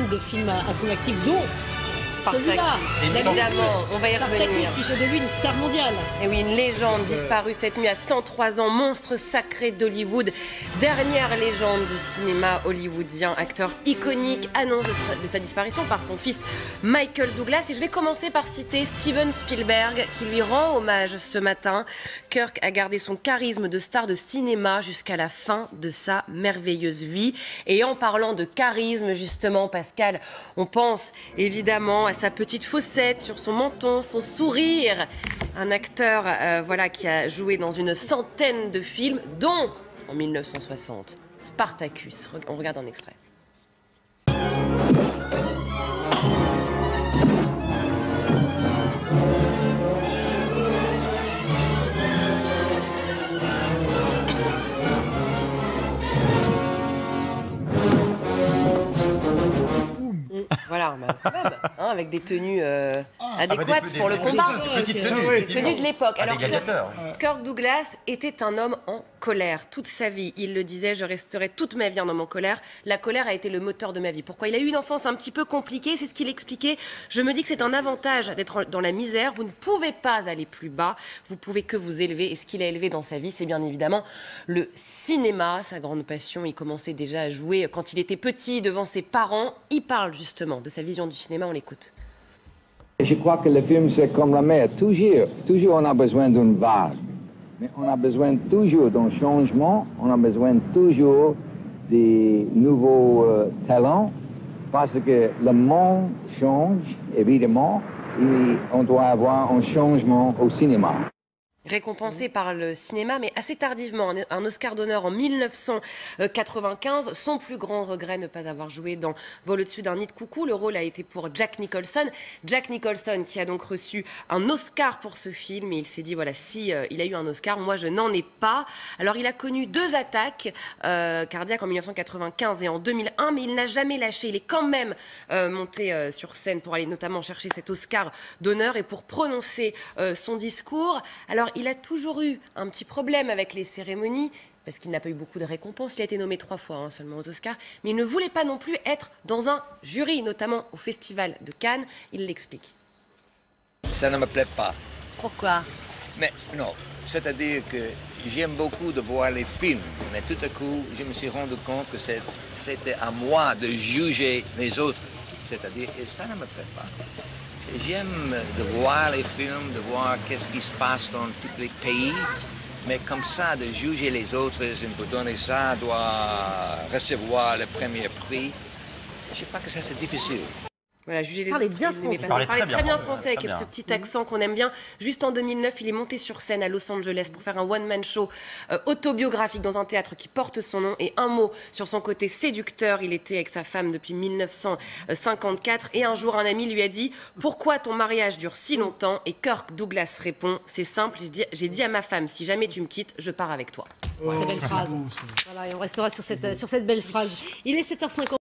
centaine de films à son actif, dont celui-là. Évidemment, on va y revenir. Qui fait de lui une star mondiale. Et oui, une légende disparue cette nuit à 103 ans, monstre sacré d'Hollywood. Dernière légende du cinéma hollywoodien, acteur iconique, annonce de sa disparition par son fils Michael Douglas. Et je vais commencer par citer Steven Spielberg, qui lui rend hommage ce matin. Kirk a gardé son charisme de star de cinéma jusqu'à la fin de sa merveilleuse vie. Et en parlant de charisme, justement, Pascal, on pense évidemment à sa petite fossette sur son menton, son sourire. Un acteur voilà, qui a joué dans une centaine de films, dont, en 1960, Spartacus. On regarde un extrait. Voilà, quand même, hein, avec des tenues adéquates pour le combat. Petite tenue. Tenue de l'époque. Alors, Kirk Douglas était un homme en colère toute sa vie. Il le disait, je resterai toute ma vie un homme en colère. La colère a été le moteur de ma vie. Pourquoi? Il a eu une enfance un petit peu compliquée, c'est ce qu'il expliquait. Je me dis que c'est un avantage d'être dans la misère. Vous ne pouvez pas aller plus bas, vous pouvez que vous élever. Et ce qu'il a élevé dans sa vie, c'est bien évidemment le cinéma. Sa grande passion, il commençait déjà à jouer quand il était petit devant ses parents. Il parle justement de sa vision du cinéma, on l'écoute. Je crois que le film, c'est comme la mer. Toujours on a besoin d'une vague. Mais on a besoin toujours d'un changement, on a besoin toujours des nouveaux talents, parce que le monde change, évidemment, et on doit avoir un changement au cinéma. Récompensé par le cinéma, mais assez tardivement. Un Oscar d'honneur en 1995. Son plus grand regret, ne pas avoir joué dans Vol au-dessus d'un nid de coucou. Le rôle a été pour Jack Nicholson. Jack Nicholson qui a donc reçu un Oscar pour ce film. Et il s'est dit, voilà, si il a eu un Oscar, moi je n'en ai pas. Alors il a connu 2 attaques cardiaques en 1995 et en 2001, mais il n'a jamais lâché. Il est quand même monté sur scène pour aller notamment chercher cet Oscar d'honneur et pour prononcer son discours. Alors, il a toujours eu un petit problème avec les cérémonies, parce qu'il n'a pas eu beaucoup de récompenses. Il a été nommé 3 fois seulement aux Oscars, mais il ne voulait pas non plus être dans un jury, notamment au Festival de Cannes. Il l'explique. Ça ne me plaît pas. Pourquoi? Mais non, c'est-à-dire que j'aime beaucoup de voir les films, mais tout à coup, je me suis rendu compte que c'était à moi de juger les autres. C'est-à-dire, et ça ne me plaît pas. J'aime de voir les films, de voir qu'est-ce qui se passe dans tous les pays, mais comme ça, de juger les autres, je peux donner ça, doit recevoir le premier prix. Je ne sais pas que ça, c'est difficile. Voilà, juger les Parlait autres. bien Il français. parlait très bien français, avec ce petit accent qu'on aime bien. Juste en 2009, il est monté sur scène à Los Angeles pour faire un one-man show autobiographique dans un théâtre qui porte son nom. Et un mot sur son côté séducteur. Il était avec sa femme depuis 1954. Et un jour, un ami lui a dit « Pourquoi ton mariage dure si longtemps ?» Et Kirk Douglas répond « C'est simple, j'ai dit à ma femme, si jamais tu me quittes, je pars avec toi. » Ces belles phrases. Voilà, et on restera sur cette belle phrase. Il est 7h50.